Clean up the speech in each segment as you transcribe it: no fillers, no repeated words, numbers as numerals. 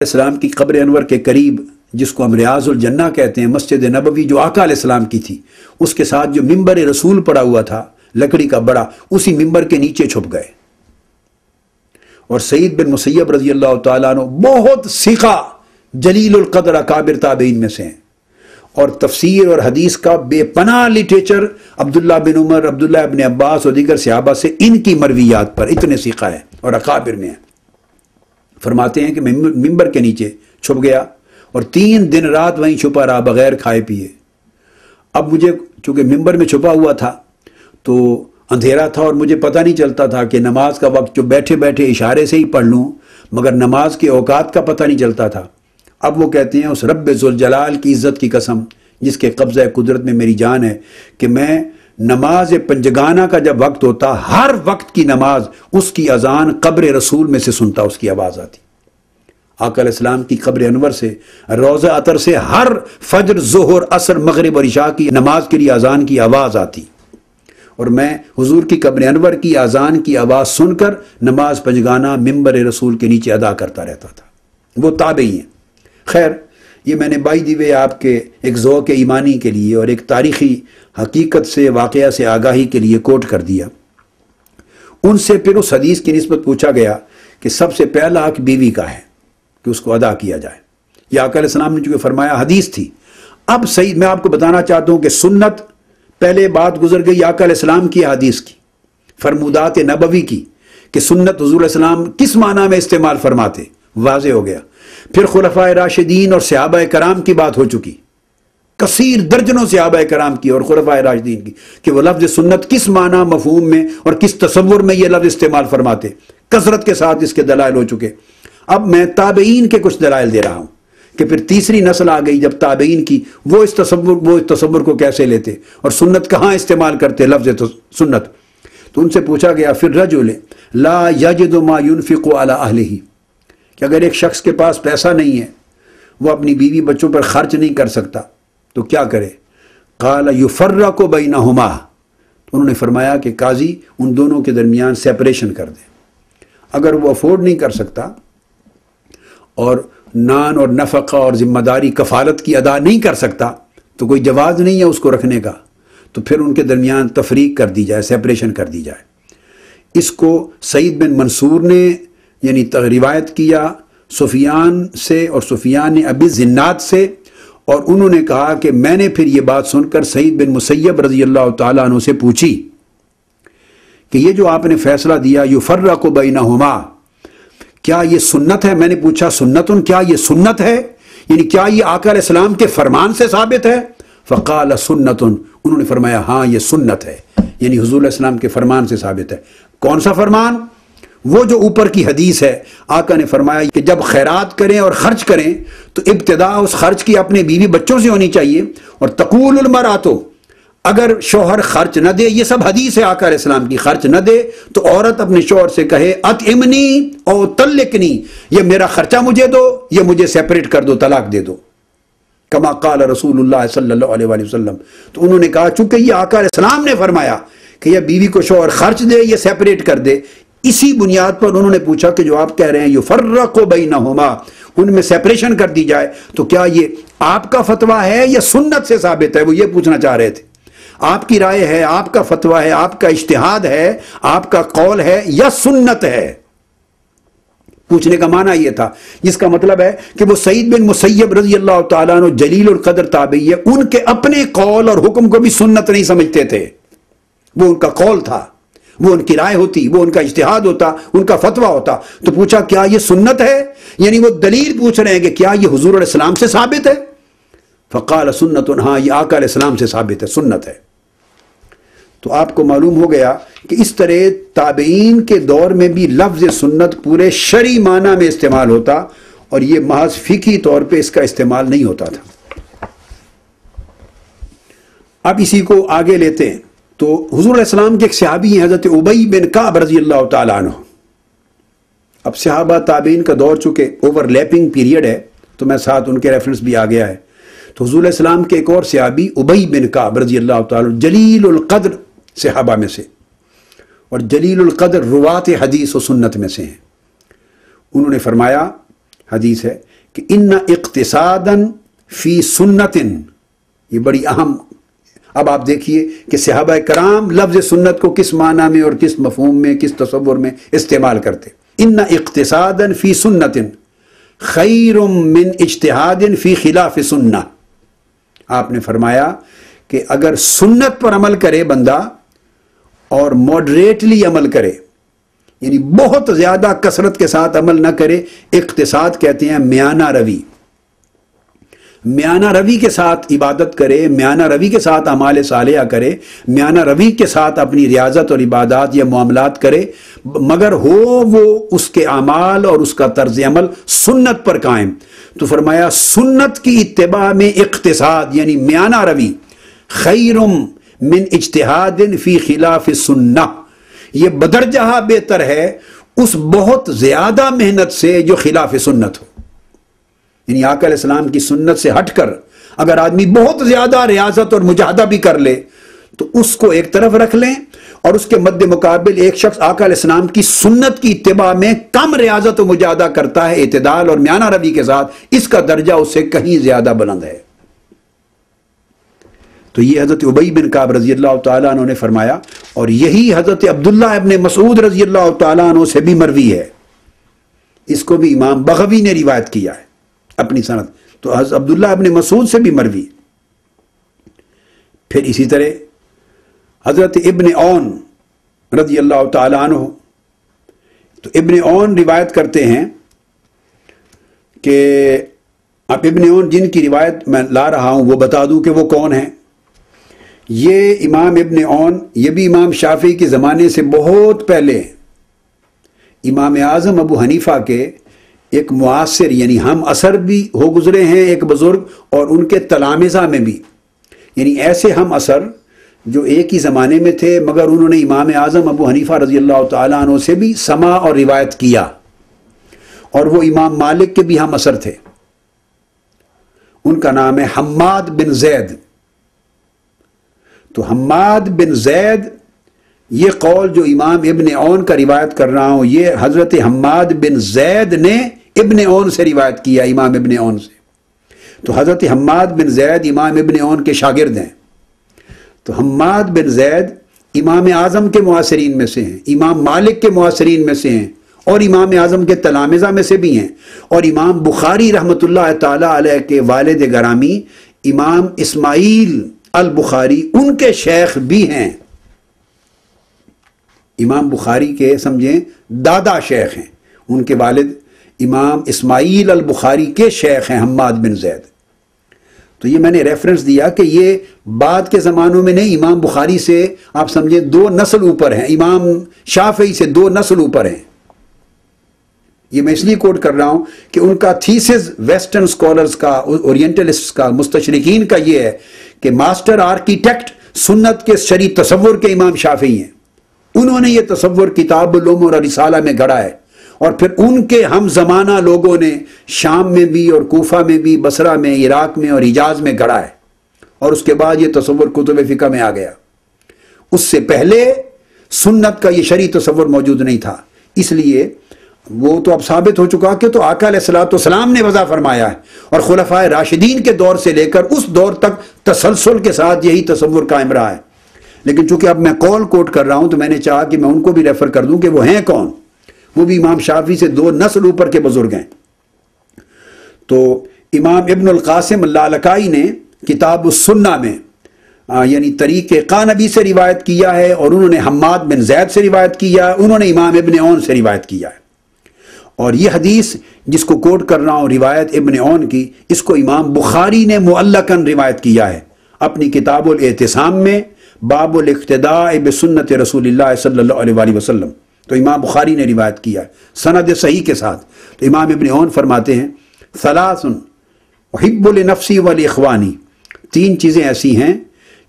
السلام کی قبر انور کے قریب، جس کو ہم ریاض الجنہ کہتے ہیں، مسجد نبوی جو آقا علیہ السلام کی تھی، اس کے ساتھ جو ممبر رسول پڑا ہوا تھا لکڑی کا بڑا، اسی ممبر کے نیچے چھپ گئے۔ اور سعید بن مسیب رضی اللہ تعالیٰ عنہ بہت ثقہ جلیل القدر اکابر تابعین میں سے ہیں، اور تفسیر اور حدیث کا بے پناہ لٹریچر عبداللہ بن عمر، عبداللہ ابن عباس اور دیگر صحابہ سے ان کی مرویات پر اتنے ثقہ ہے اور اکابر میں ہیں۔ فرماتے ہیں کہ میں ممبر کے نیچے چھپ گیا اور 3 دن رات وہیں چھپا رہا بغیر کھائے پیے۔ اب مجھے چونکہ ممبر میں چھپا ہوا تھا تو اندھیرا تھا اور مجھے پتہ نہیں چلتا تھا کہ نماز کا وقت جو بیٹھے بیٹھے اشارے سے ہی پڑھ لوں، مگر نماز کے اوقات کا پتہ نہیں چلتا تھا۔ اب وہ کہتے ہیں اس رب ذوالجلال کی عزت کی قسم جس کے قبضہ قدرت میں میری جان ہے کہ میں نماز پنجگانہ کا جب وقت ہوتا، ہر وقت کی نماز اس کی اذان قبر رسول میں سے سنتا، اس کی آواز آتی۔ آقا علیہ السلام کی قبر انور سے، روضہ عطر سے ہر فجر، ظہر، عصر، مغرب اور عشاء کی نماز کے لیے اذان کی آواز آتی، اور میں حضور کی قبر انور کی اذان کی آواز سن کر نماز پنجگانہ ممبر رسول کے نیچے ادا کرتا رہتا تھا۔ وہ تابعی ہیں۔ خیر، یہ میں نے بائی دی وے آپ کے ایک ذوق ایمانی کے لیے اور ایک تاریخی حقیقت سے، واقعہ سے آگاہی کے لیے کوٹ کر دیا۔ ان سے پھر اس حدیث کی نسبت پوچھا گیا کہ سب سے پہلا حق بیوی کا ہے کہ اس کو ادا کیا جائے۔ یہ آقا علیہ السلام نے چونکہ فرمایا، حدیث تھی۔ اب صحیح میں آپ کو بتانا چاہتا ہوں کہ سنت، پہلے بات گزر گئی آقا علیہ السلام کی حدیث کی، فرمودات نبوی کی، کہ سنت حضور علیہ السلام کس معنی میں استعمال فرماتے، واضح ہو گیا۔ پھر خلفائے راشدین اور صحابہ کرام کی بات ہو چکی، کثیر درجنوں صحابہ کرام کی اور خلفائے راشدین کی، کہ وہ لفظ سنت کس معنی، مفہوم میں اور کس تصور میں یہ لفظ استعمال فرماتے، کثرت کے ساتھ اس کے دلائل ہو چکے۔ اب میں تابعین کے کچھ دلائل دے رہا ہوں کہ پھر تیسری نسل آ گئی جب تابعین کی، وہ اس تصور کو کیسے لیتے اور سنت کہاں استعمال کرتے لفظ سنت۔ تو ان سے پوچھا گیا، پھر رجل لا یجد ما ينفق على اہلہ، کہ اگر ایک شخص کے پاس پیسہ نہیں ہے، وہ اپنی بیوی بچوں پر خرچ نہیں کر سکتا تو کیا کرے؟ قال یفرق بینہما، انہوں نے فرمایا کہ قاضی ان دونوں کے درمیان سیپریشن کر دے۔ اگر وہ افورڈ نہیں کر سکتا اور نان اور نفقہ اور ذمہ داری کفالت کی ادا نہیں کر سکتا تو کوئی جواز نہیں ہے اس کو رکھنے کا، تو پھر ان کے درمیان تفریق کر دی جائے، سیپریشن کر دی جائے۔ اس کو سعید بن منصور نے یعنی روایت کیا سفیان سے، اور سفیان نے ابی الزناد سے، اور انہوں نے کہا کہ میں نے پھر یہ بات سن کر سعید بن مسیب رضی اللہ تعالیٰ عنہ سے پوچھی کہ یہ جو آپ نے فیصلہ دیا یفرق بینہما، کیا یہ سنت ہے؟ میں نے پوچھا سنتن، کیا یہ سنت ہے، یعنی کیا یہ آقا علیہ السلام کے فرمان سے ثابت ہے؟ فقال سنتن، انہوں نے فرمایا ہاں یہ سنت ہے، یعنی حضور علیہ السلام کے فرمان سے ثابت ہے۔ کون سا فرمان؟ وہ جو اوپر کی حدیث ہے، آقا نے فرمایا کہ جب خیرات کریں اور خرچ کریں تو ابتدا اس خرچ کی اپنے بیوی بچوں سے ہونی چاہیے، اور تقول المرأۃ، اگر شوہر خرچ نہ دے، یہ سب حدیث ہے آقا علیہ السلام کی، خرچ نہ دے تو عورت اپنے شوہر سے کہے اطعمنی او طلقنی، یہ میرا خرچہ مجھے دو، یہ مجھے سیپریٹ کر دو، طلاق دے دو، کما قال رسول اللہ صلی اللہ علیہ وآلہ وسلم۔ تو انہوں نے کہا چونکہ یہ آقا علیہ السلام نے فرمایا کہ یہ بیوی کو شوہر خرچ دے، یہ سیپریٹ کر دے، اسی بنیاد پر انہوں نے پوچھا کہ جو آپ کہہ رہے ہیں یفرق بینہما، ان میں سیپریشن کر دی جائے، تو کیا یہ آپ کا فتویٰ ہے یا سنت سے ثابت ہے؟ وہ یہ پوچھنا چاہ رہے تھے۔ آپ کی رائے ہے، آپ کا فتویٰ ہے، آپ کا اجتہاد ہے، آپ کا قول ہے یا سنت ہے؟ پوچھنے کا معنی یہ تھا، جس کا مطلب ہے کہ وہ سعید بن مسیب رضی اللہ تعالیٰ عنہ جلیل القدر تابعی ہے، ان کے اپنے قول اور حکم کو بھی سنت نہیں سمجھتے تھے، وہ ان کا قول تھا، وہ ان کی رائے ہوتی، وہ ان کا اجتہاد ہوتا، ان کا فتویٰ ہوتا۔ تو پوچھا کیا یہ سنت ہے، یعنی وہ دلیل پوچھ رہے ہیں کہ کیا یہ حضور علیہ السلام سے ثابت ہے؟ فقال سنت، ہاں یہ آقا علیہ السلام سے ثابت ہے، سنت ہے۔ تو آپ کو معلوم ہو گیا کہ اس طرح تابعین کے دور میں بھی لفظ سنت پورے شرعی معنی میں استعمال ہوتا، اور یہ محض فقہی طور پہ اس کا استعمال نہیں ہوتا تھا۔ اب اسی کو آگے لیتے ہیں تو حضور علیہ السلام کے ایک صحابی ہیں حضرت ابی بن کعب رضی اللہ تعالیٰ عنہ۔ اب صحابہ تابعین کا دور چونکہ اوور لیپنگ پیریڈ ہے تو میں ساتھ ان کے ریفرنس بھی آ گیا ہے، تو حضور علیہ السلام کے ایک اور صحابی ابی بن کعب رضی اللہ تعالیٰ عنہ جلیل القدر صحابہ میں سے، اور جلیل القدر روات حدیث و سنت میں سے ہیں۔ انہوں نے فرمایا حدیث ہے کہ ان اقتصادن فی سنتن، یہ بڑی اہم. اب آپ دیکھیے کہ صحابہ کرام لفظ سنت کو کس معنی میں اور کس مفہوم میں، کس تصور میں استعمال کرتے. ان اقتصادن فی سنتن خیر من اجتہاد فی خلاف سنہ. آپ نے فرمایا کہ اگر سنت پر عمل کرے بندہ اور ماڈریٹلی عمل کرے، یعنی بہت زیادہ کثرت کے ساتھ عمل نہ کرے، اقتصاد کہتے ہیں میانہ روی. میانہ روی کے ساتھ عبادت کرے، میانہ روی کے ساتھ اعمال صالحہ کرے، میانہ روی کے ساتھ اپنی ریاضت اور عبادات یا معاملات کرے، مگر ہو وہ اس کے اعمال اور اس کا طرز عمل سنت پر قائم. تو فرمایا سنت کی اتباع میں اقتصاد یعنی میانہ روی خیر من اجتہاد فی خلاف سنہ، یہ بدرجہ بہتر ہے اس بہت زیادہ محنت سے جو خلاف سنت ہو. یعنی آقا علیہ السلام کی سنت سے ہٹ کر اگر آدمی بہت زیادہ ریاضت اور مجاہدہ بھی کر لے تو اس کو ایک طرف رکھ لیں، اور اس کے مد مقابل ایک شخص آقا علیہ السلام کی سنت کی اتباع میں کم ریاضت و مجاہدہ کرتا ہے اعتدال اور میانہ روی کے ساتھ، اس کا درجہ اس سے کہیں زیادہ بلند ہے. تو یہ حضرت ابی بن کعب رضی اللہ تعالیٰ عنہ نے فرمایا، اور یہی حضرت عبداللہ ابن مسعود رضی اللہ تعالیٰ عنہ سے بھی مروی ہے. اس کو بھی امام بغوی نے روایت کیا ہے اپنی سند. تو حضرت عبداللہ ابن مسعود سے بھی مروی. پھر اسی طرح حضرت ابن عون رضی اللہ تعالیٰ عنہ، تو ابن عون روایت کرتے ہیں کہ اب ابن عون جن کی روایت میں لا رہا ہوں وہ بتا دوں کہ وہ کون ہیں. یہ امام ابن عون یہ بھی امام شافعی کے زمانے سے بہت پہلے امام اعظم ابو حنیفہ کے ایک معاصر یعنی ہم عصر بھی ہو گزرے ہیں ایک بزرگ، اور ان کے تلامذہ میں بھی، یعنی ایسے ہم عصر جو ایک ہی زمانے میں تھے مگر انہوں نے امام اعظم ابو حنیفہ رضی اللہ تعالیٰ عنہ سے بھی سماع اور روایت کیا، اور وہ امام مالک کے بھی ہم عصر تھے. ان کا نام ہے حماد بن زید. تو حماد بن زید، یہ قول جو امام ابن عون کا روایت کر رہا ہوں، یہ حضرت حماد بن زید نے ابن عون سے روایت کیا، امام ابن عون سے. تو حضرت حماد بن زید امام ابن عون کے شاگرد ہیں. تو حماد بن زید امام اعظم کے معاصرین میں سے ہیں، امام مالک کے معاصرین میں سے ہیں، اور امام اعظم کے تلامذہ میں سے بھی ہیں، اور امام بخاری رحمۃ اللہ تعالی علیہ کے والد گرامی امام اسماعیل البخاری ان کے شیخ بھی ہیں. امام بخاری کے سمجھیں دادا شیخ ہیں، ان کے والد امام اسماعیل البخاری کے شیخ ہیں حماد بن زید. تو یہ میں نے ریفرنس دیا کہ یہ بعد کے زمانوں میں نہیں، امام بخاری سے آپ سمجھیں 2 نسل اوپر ہیں، امام شافعی سے 2 نسل اوپر ہیں. یہ میں اس لیے کوٹ کر رہا ہوں کہ ان کا تھیسز ویسٹرن سکولرز کا، اورینٹلسٹ کا، مستشرقین کا یہ ہے کہ ماسٹر آرکیٹیکٹ سنت کے شرعی تصور کے امام شافعی ہیں. انہوں نے یہ تصور کتاب العلوم اور رسالہ میں گھڑا ہے، اور پھر ان کے ہم زمانہ لوگوں نے شام میں بھی اور کوفہ میں بھی، بصرہ میں، عراق میں اور حجاز میں گھڑا ہے، اور اس کے بعد یہ تصور کتب فقہ میں آ گیا. اس سے پہلے سنت کا یہ شرعی تصور موجود نہیں تھا. اس لیے وہ تو اب ثابت ہو چکا کہ تو آقا علیہ الصلوۃ والسلام نے وضع فرمایا ہے، اور خلفائے راشدین کے دور سے لے کر اس دور تک تسلسل کے ساتھ یہی تصور قائم رہا ہے. لیکن چونکہ اب میں قول کوٹ کر رہا ہوں تو میں نے چاہا کہ میں ان کو بھی ریفر کر دوں کہ وہ ہیں کون. وہ بھی امام شافعی سے 2 نسل اوپر کے بزرگ ہیں. تو امام ابن القاسم اللالکائی نے کتاب السنہ میں یعنی طریق قانبی سے روایت کیا ہے، اور انہوں نے حماد بن زید سے روایت کیا، انہوں نے امام ابن عون سے روایت کیا ہے. اور یہ حدیث جس کو کوٹ کر رہا ہوں روایت ابن عون کی، اس کو امام بخاری نے معلقاً روایت کیا ہے اپنی کتاب الاعتصام میں، باب الاقتداء بسنت رسول اللہ صلی اللہ علیہ وآلہ وسلم. تو امام بخاری نے روایت کیا ہے سند صحیح کے ساتھ. تو امام ابن عون فرماتے ہیں ثلاث احب لنفسی ولاخوانی، 3 چیزیں ایسی ہیں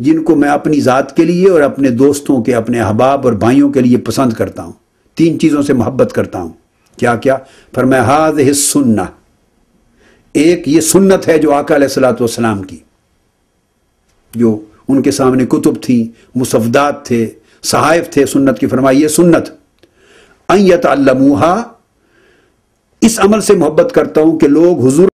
جن کو میں اپنی ذات کے لیے اور اپنے دوستوں کے، اپنے احباب اور بھائیوں کے لیے پسند کرتا ہوں. 3 چیزوں سے محبت کرتا ہوں. کیا کیا؟ فرمایا ہذہ السنہ، ایک یہ سنت ہے جو آقا علیہ الصلوۃ والسلام کی، جو ان کے سامنے کتب تھیں، مصفدات تھے، صحائف تھے سنت کی. فرمایا یہ سنت ان یتعلموها، اس عمل سے محبت کرتا ہوں کہ لوگ حضور